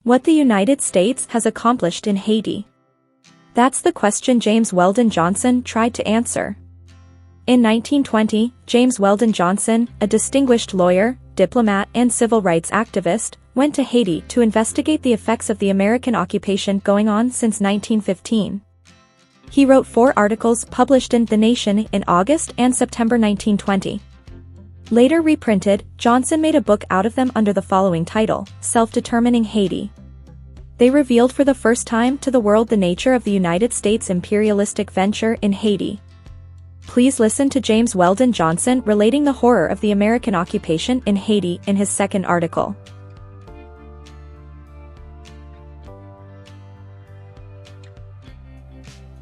What the United States has accomplished in Haiti. That's the question James Weldon Johnson tried to answer. In 1920, James Weldon Johnson, a distinguished lawyer, diplomat, and civil rights activist, went to Haiti to investigate the effects of the American occupation going on since 1915. He wrote 4 articles published in The Nation in August and September 1920. Later reprinted, Johnson made a book out of them under the following title, Self-Determining Haiti. They revealed for the first time to the world the nature of the United States' imperialistic venture in Haiti. Please listen to James Weldon Johnson relating the horror of the American occupation in Haiti in his second article.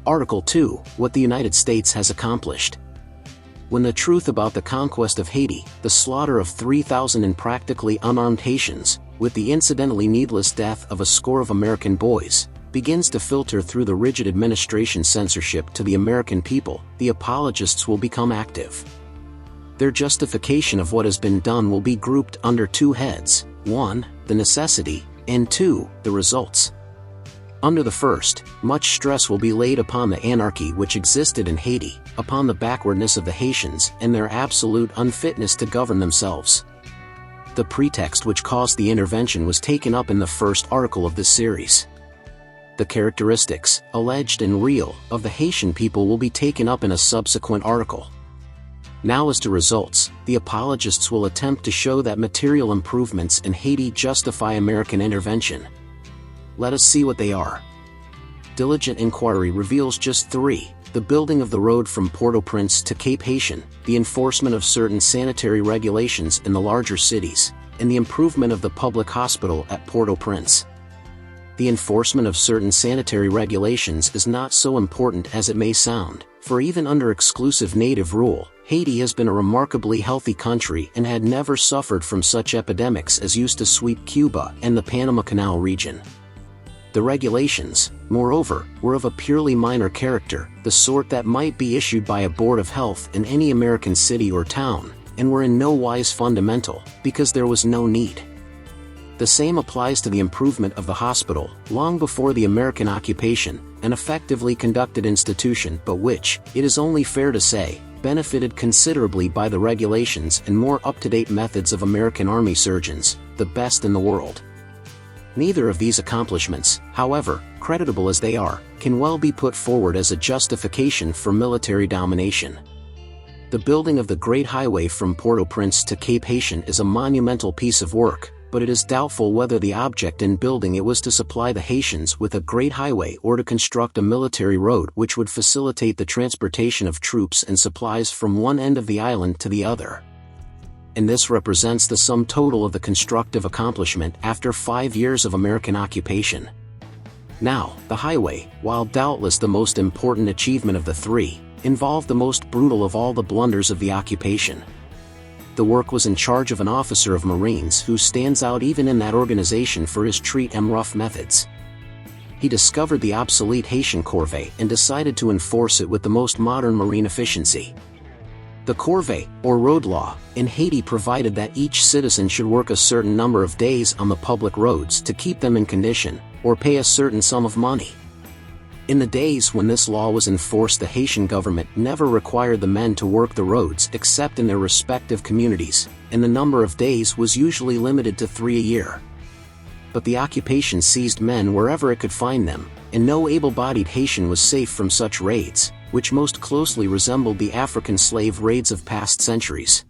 Article 2, What the United States has accomplished. When the truth about the conquest of Haiti, the slaughter of 3,000 practically unarmed Haitians, with the incidentally needless death of a score of American boys, begins to filter through the rigid administration censorship to the American people, the apologists will become active. Their justification of what has been done will be grouped under 2 heads, 1, the necessity, and 2, the results. Under the first, much stress will be laid upon the anarchy which existed in Haiti, upon the backwardness of the Haitians and their absolute unfitness to govern themselves. The pretext which caused the intervention was taken up in the first article of this series. The characteristics, alleged and real, of the Haitian people will be taken up in a subsequent article. Now as to results, the apologists will attempt to show that material improvements in Haiti justify American intervention. Let us see what they are. Diligent inquiry reveals just 3, the building of the road from Port-au-Prince to Cape Haitian, the enforcement of certain sanitary regulations in the larger cities, and the improvement of the public hospital at Port-au-Prince. The enforcement of certain sanitary regulations is not so important as it may sound, for even under exclusive native rule, Haiti has been a remarkably healthy country and had never suffered from such epidemics as used to sweep Cuba and the Panama Canal region. The regulations, moreover, were of a purely minor character, the sort that might be issued by a board of health in any American city or town, and were in no wise fundamental, because there was no need. The same applies to the improvement of the hospital, long before the American occupation, an effectively conducted institution but which, it is only fair to say, benefited considerably by the regulations and more up-to-date methods of American army surgeons, the best in the world. Neither of these accomplishments, however, creditable as they are, can well be put forward as a justification for military domination. The building of the Great Highway from Port-au-Prince to Cape Haitian is a monumental piece of work, but it is doubtful whether the object in building it was to supply the Haitians with a great highway or to construct a military road which would facilitate the transportation of troops and supplies from one end of the island to the other. And this represents the sum total of the constructive accomplishment after 5 years of American occupation. Now, the highway, while doubtless the most important achievement of the 3, involved the most brutal of all the blunders of the occupation. The work was in charge of an officer of Marines who stands out even in that organization for his treat-em-rough methods. He discovered the obsolete Haitian corvée and decided to enforce it with the most modern marine efficiency. The corvée, or road law, in Haiti provided that each citizen should work a certain number of days on the public roads to keep them in condition, or pay a certain sum of money. In the days when this law was enforced, the Haitian government never required the men to work the roads except in their respective communities, and the number of days was usually limited to 3 a year. But the occupation seized men wherever it could find them, and no able-bodied Haitian was safe from such raids, which most closely resembled the African slave raids of past centuries.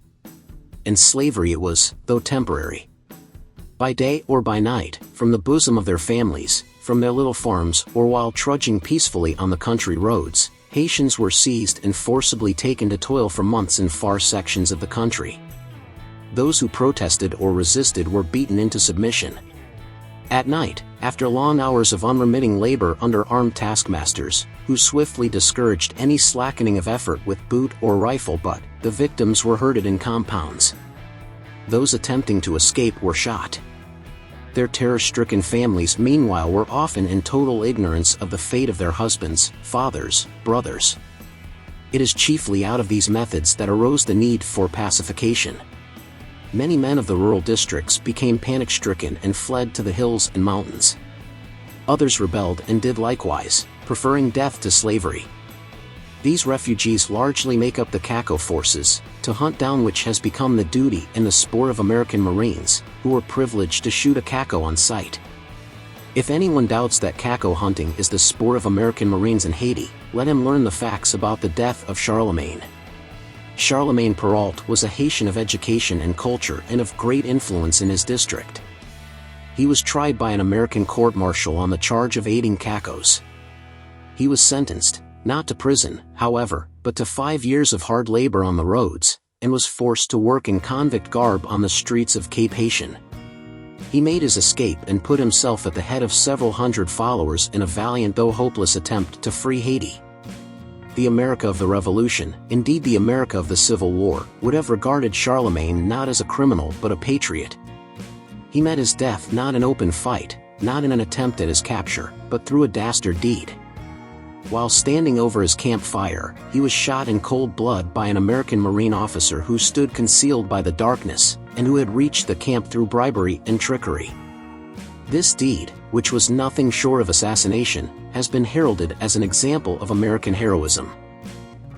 And slavery it was, though temporary. By day or by night, from the bosom of their families, from their little farms, or while trudging peacefully on the country roads, Haitians were seized and forcibly taken to toil for months in far sections of the country. Those who protested or resisted were beaten into submission. At night, after long hours of unremitting labor under armed taskmasters, who swiftly discouraged any slackening of effort with boot or rifle butt, the victims were herded in compounds. Those attempting to escape were shot. Their terror-stricken families meanwhile were often in total ignorance of the fate of their husbands, fathers, brothers. It is chiefly out of these methods that arose the need for pacification. many men of the rural districts became panic-stricken and fled to the hills and mountains. Others rebelled and did likewise, preferring death to slavery. These refugees largely make up the Caco forces, to hunt down which has become the duty and the sport of American Marines, who were privileged to shoot a Caco on sight. If anyone doubts that Caco hunting is the sport of American Marines in Haiti, let him learn the facts about the death of Charlemagne. Charlemagne Perrault was a Haitian of education and culture and of great influence in his district. He was tried by an American court-martial on the charge of aiding Cacos. He was sentenced, not to prison, however, but to 5 years of hard labor on the roads, and was forced to work in convict garb on the streets of Cape Haitian. He made his escape and put himself at the head of several hundred followers in a valiant though hopeless attempt to free Haiti. The America of the Revolution, indeed the America of the Civil War, would have regarded Charlemagne not as a criminal but a patriot. He met his death not in open fight, not in an attempt at his capture, but through a dastard deed. While standing over his campfire, he was shot in cold blood by an American Marine officer who stood concealed by the darkness, and who had reached the camp through bribery and trickery. This deed, which was nothing short of assassination, has been heralded as an example of American heroism.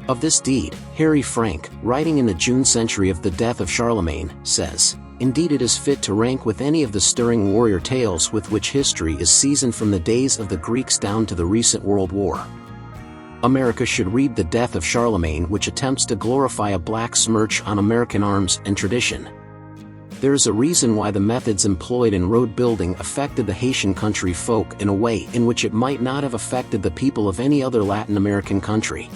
Of this deed, Harry Frank, writing in the June century of the death of Charlemagne, says, "Indeed it is fit to rank with any of the stirring warrior tales with which history is seasoned from the days of the Greeks down to the recent World War. America should read the death of Charlemagne, which attempts to glorify a black smirch on American arms and tradition. There is a reason why the methods employed in road building affected the Haitian country folk in a way in which it might not have affected the people of any other Latin American country.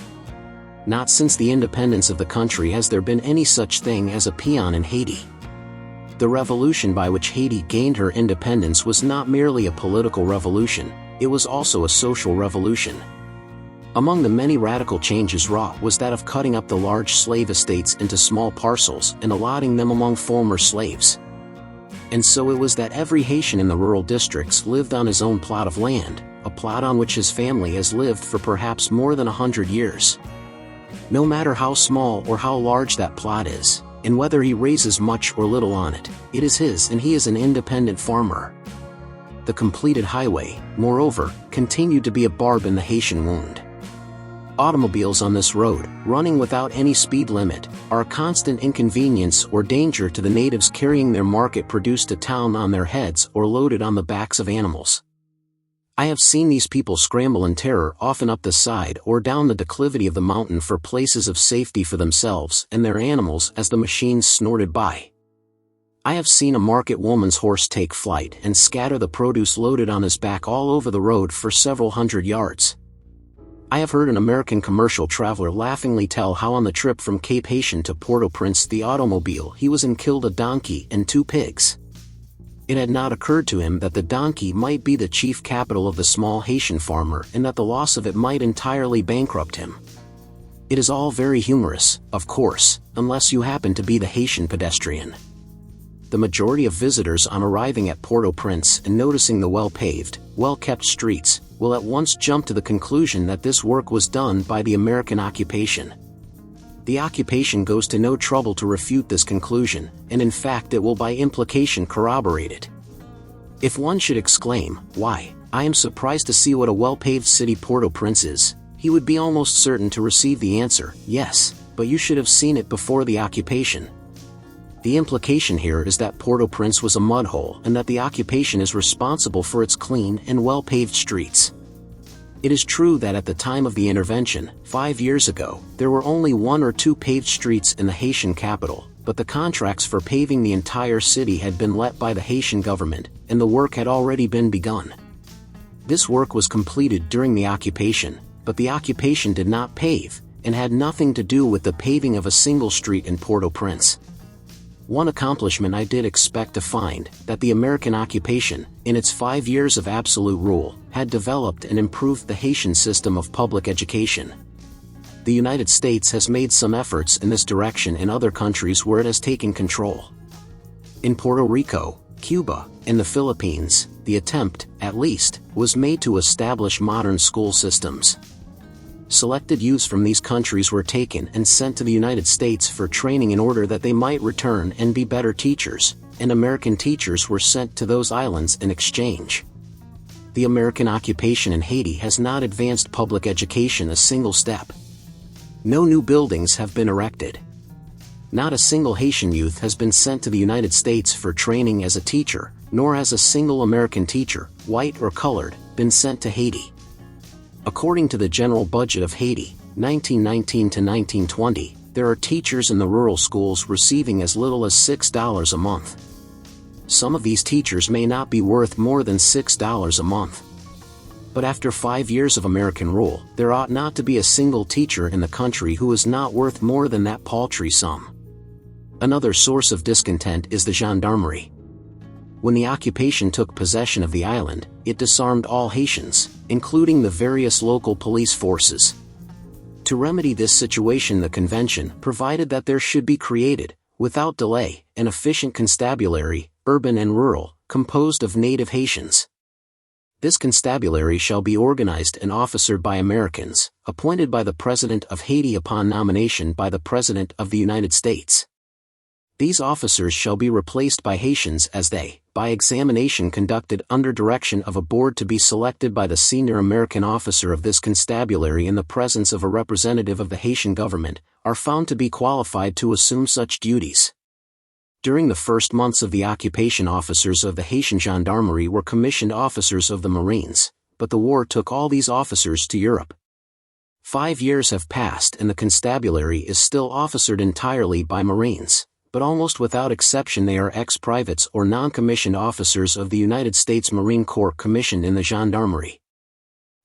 Not since the independence of the country has there been any such thing as a peon in Haiti. The revolution by which Haiti gained her independence was not merely a political revolution, it was also a social revolution. Among the many radical changes wrought was that of cutting up the large slave estates into small parcels and allotting them among former slaves. And so it was that every Haitian in the rural districts lived on his own plot of land, a plot on which his family has lived for perhaps more than 100 years. No matter how small or how large that plot is, and whether he raises much or little on it, it is his and he is an independent farmer. The completed highway, moreover, continued to be a barb in the Haitian wound. Automobiles on this road, running without any speed limit, are a constant inconvenience or danger to the natives carrying their market produce to town on their heads or loaded on the backs of animals. I have seen these people scramble in terror often up the side or down the declivity of the mountain for places of safety for themselves and their animals as the machines snorted by. I have seen a market woman's horse take flight and scatter the produce loaded on his back all over the road for several hundred yards. I have heard an American commercial traveler laughingly tell how on the trip from Cape Haitian to Port-au-Prince the automobile he was in killed a donkey and 2 pigs. It had not occurred to him that the donkey might be the chief capital of the small Haitian farmer and that the loss of it might entirely bankrupt him. It is all very humorous, of course, unless you happen to be the Haitian pedestrian. The majority of visitors on arriving at Port-au-Prince and noticing the well-paved, well-kept streets, will at once jump to the conclusion that this work was done by the American occupation. The occupation goes to no trouble to refute this conclusion, and in fact it will by implication corroborate it. If one should exclaim, "Why, I am surprised to see what a well-paved city Port-au-Prince is," he would be almost certain to receive the answer, "Yes, but you should have seen it before the occupation." The implication here is that Port-au-Prince was a mud hole and that the occupation is responsible for its clean and well-paved streets. It is true that at the time of the intervention, 5 years ago, there were only 1 or 2 paved streets in the Haitian capital, but the contracts for paving the entire city had been let by the Haitian government, and the work had already been begun. This work was completed during the occupation, but the occupation did not pave, and had nothing to do with the paving of a single street in Port-au-Prince. One accomplishment I did expect to find, that the American occupation, in its 5 years of absolute rule, had developed and improved the Haitian system of public education. The United States has made some efforts in this direction in other countries where it has taken control. In Puerto Rico, Cuba, and the Philippines, the attempt, at least, was made to establish modern school systems. selected youths from these countries were taken and sent to the United States for training in order that they might return and be better teachers, and American teachers were sent to those islands in exchange. The American occupation in Haiti has not advanced public education a single step. No new buildings have been erected. Not a single Haitian youth has been sent to the United States for training as a teacher, nor has a single American teacher, white or colored, been sent to Haiti. According to the general budget of Haiti, 1919 to 1920, there are teachers in the rural schools receiving as little as $6 a month. Some of these teachers may not be worth more than $6 a month. But after 5 years of American rule, there ought not to be a single teacher in the country who is not worth more than that paltry sum. Another source of discontent is the gendarmerie. When the occupation took possession of the island, it disarmed all Haitians, including the various local police forces. To remedy this situation, the convention provided that there should be created, without delay, an efficient constabulary, urban and rural, composed of native Haitians. This constabulary shall be organized and officered by Americans, appointed by the President of Haiti upon nomination by the President of the United States. These officers shall be replaced by Haitians as they, by examination conducted under direction of a board to be selected by the senior American officer of this constabulary in the presence of a representative of the Haitian government, are found to be qualified to assume such duties. During the first months of the occupation, officers of the Haitian gendarmerie were commissioned officers of the Marines, but the war took all these officers to Europe. 5 years have passed and the constabulary is still officered entirely by Marines, but almost without exception they are ex-privates or non-commissioned officers of the United States Marine Corps commissioned in the gendarmerie.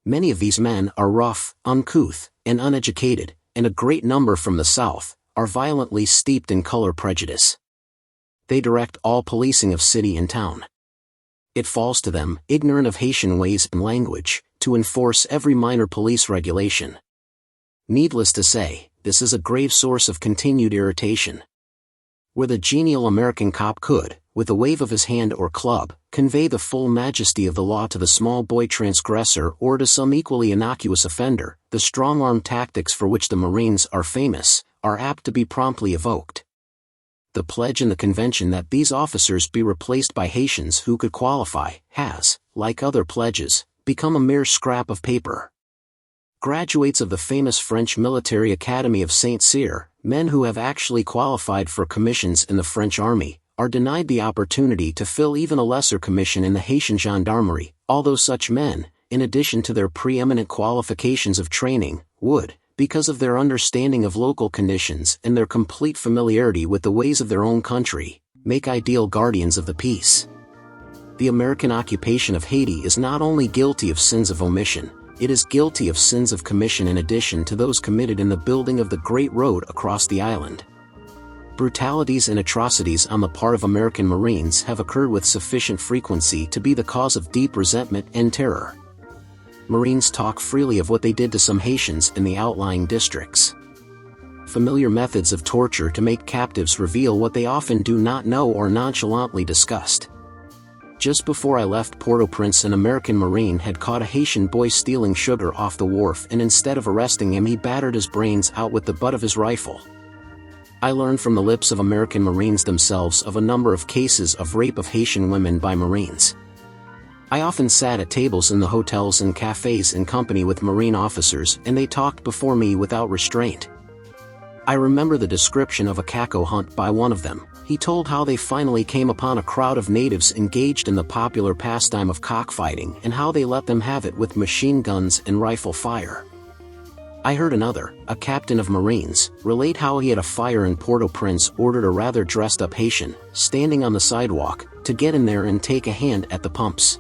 Many of these men are rough, uncouth, and uneducated, and a great number from the South are violently steeped in color prejudice. They direct all policing of city and town. It falls to them, ignorant of Haitian ways and language, to enforce every minor police regulation. Needless to say, this is a grave source of continued irritation. Where the genial American cop could, with a wave of his hand or club, convey the full majesty of the law to the small boy transgressor or to some equally innocuous offender, the strong-arm tactics for which the Marines are famous, are apt to be promptly evoked. The pledge in the convention that these officers be replaced by Haitians who could qualify, has, like other pledges, become a mere scrap of paper. Graduates of the famous French military academy of Saint-Cyr, men who have actually qualified for commissions in the French army, are denied the opportunity to fill even a lesser commission in the Haitian gendarmerie, although such men, in addition to their preeminent qualifications of training, would, because of their understanding of local conditions and their complete familiarity with the ways of their own country, make ideal guardians of the peace. The American occupation of Haiti is not only guilty of sins of omission, it is guilty of sins of commission in addition to those committed in the building of the Great Road across the island. Brutalities and atrocities on the part of American Marines have occurred with sufficient frequency to be the cause of deep resentment and terror. Marines talk freely of what they did to some Haitians in the outlying districts. Familiar methods of torture to make captives reveal what they often do not know or nonchalantly discussed. Just before I left Port-au-Prince, an American Marine had caught a Haitian boy stealing sugar off the wharf, and instead of arresting him he battered his brains out with the butt of his rifle. I learned from the lips of American Marines themselves of a number of cases of rape of Haitian women by Marines. I often sat at tables in the hotels and cafes in company with Marine officers, and they talked before me without restraint. I remember the description of a caco hunt by one of them. He told how they finally came upon a crowd of natives engaged in the popular pastime of cockfighting and how they let them have it with machine guns and rifle fire. I heard another, a captain of Marines, relate how he had a fire in Port-au-Prince ordered a rather dressed-up Haitian, standing on the sidewalk, to get in there and take a hand at the pumps.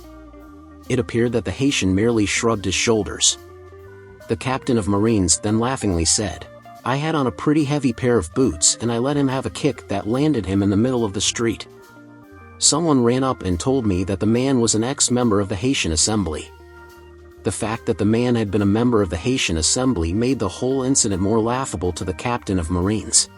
It appeared that the Haitian merely shrugged his shoulders. The captain of Marines then laughingly said, "I had on a pretty heavy pair of boots and I let him have a kick that landed him in the middle of the street." Someone ran up and told me that the man was an ex-member of the Haitian Assembly. The fact that the man had been a member of the Haitian Assembly made the whole incident more laughable to the captain of Marines.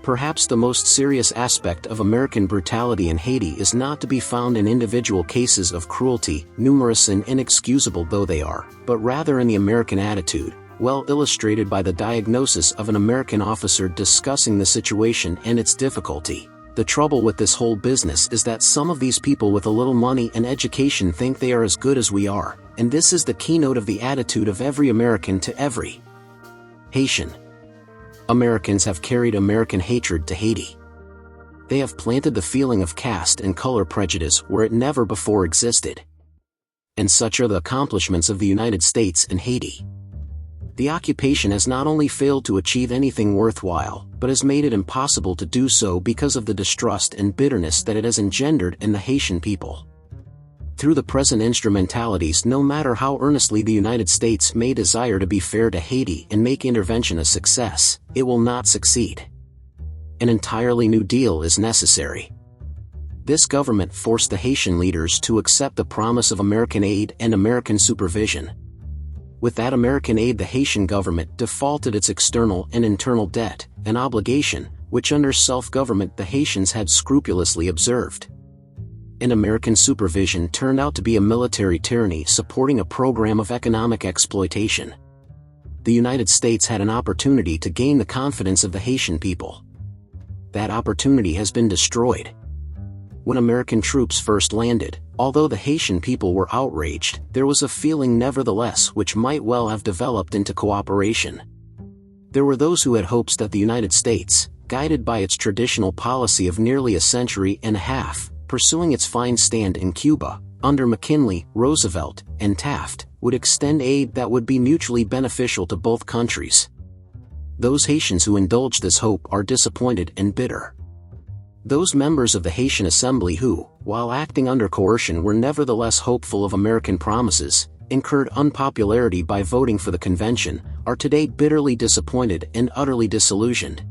Perhaps the most serious aspect of American brutality in Haiti is not to be found in individual cases of cruelty, numerous and inexcusable though they are, but rather in the American attitude, well illustrated by the diagnosis of an American officer discussing the situation and its difficulty. The trouble with this whole business is that some of these people with a little money and education think they are as good as we are, and this is the keynote of the attitude of every American to every Haitian. Americans have carried American hatred to Haiti. They have planted the feeling of caste and color prejudice where it never before existed. And such are the accomplishments of the United States and Haiti. The occupation has not only failed to achieve anything worthwhile, but has made it impossible to do so because of the distrust and bitterness that it has engendered in the Haitian people. Through the present instrumentalities, no matter how earnestly the United States may desire to be fair to Haiti and make intervention a success, it will not succeed. An entirely new deal is necessary. This government forced the Haitian leaders to accept the promise of American aid and American supervision. With that American aid, the Haitian government defaulted its external and internal debt, an obligation which under self-government the Haitians had scrupulously observed. And American supervision turned out to be a military tyranny supporting a program of economic exploitation. The United States had an opportunity to gain the confidence of the Haitian people. That opportunity has been destroyed. When American troops first landed, although the Haitian people were outraged, there was a feeling nevertheless which might well have developed into cooperation. There were those who had hopes that the United States, guided by its traditional policy of nearly a century and a half, pursuing its fine stand in Cuba, under McKinley, Roosevelt, and Taft, would extend aid that would be mutually beneficial to both countries. Those Haitians who indulged this hope are disappointed and bitter. Those members of the Haitian Assembly who, while acting under coercion, were nevertheless hopeful of American promises, incurred unpopularity by voting for the convention, are today bitterly disappointed and utterly disillusioned.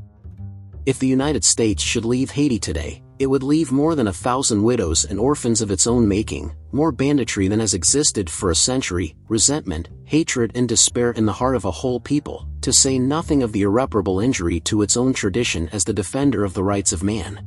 If the United States should leave Haiti today, it would leave more than 1,000 widows and orphans of its own making, more banditry than has existed for a century, resentment, hatred and despair in the heart of a whole people, to say nothing of the irreparable injury to its own tradition as the defender of the rights of man.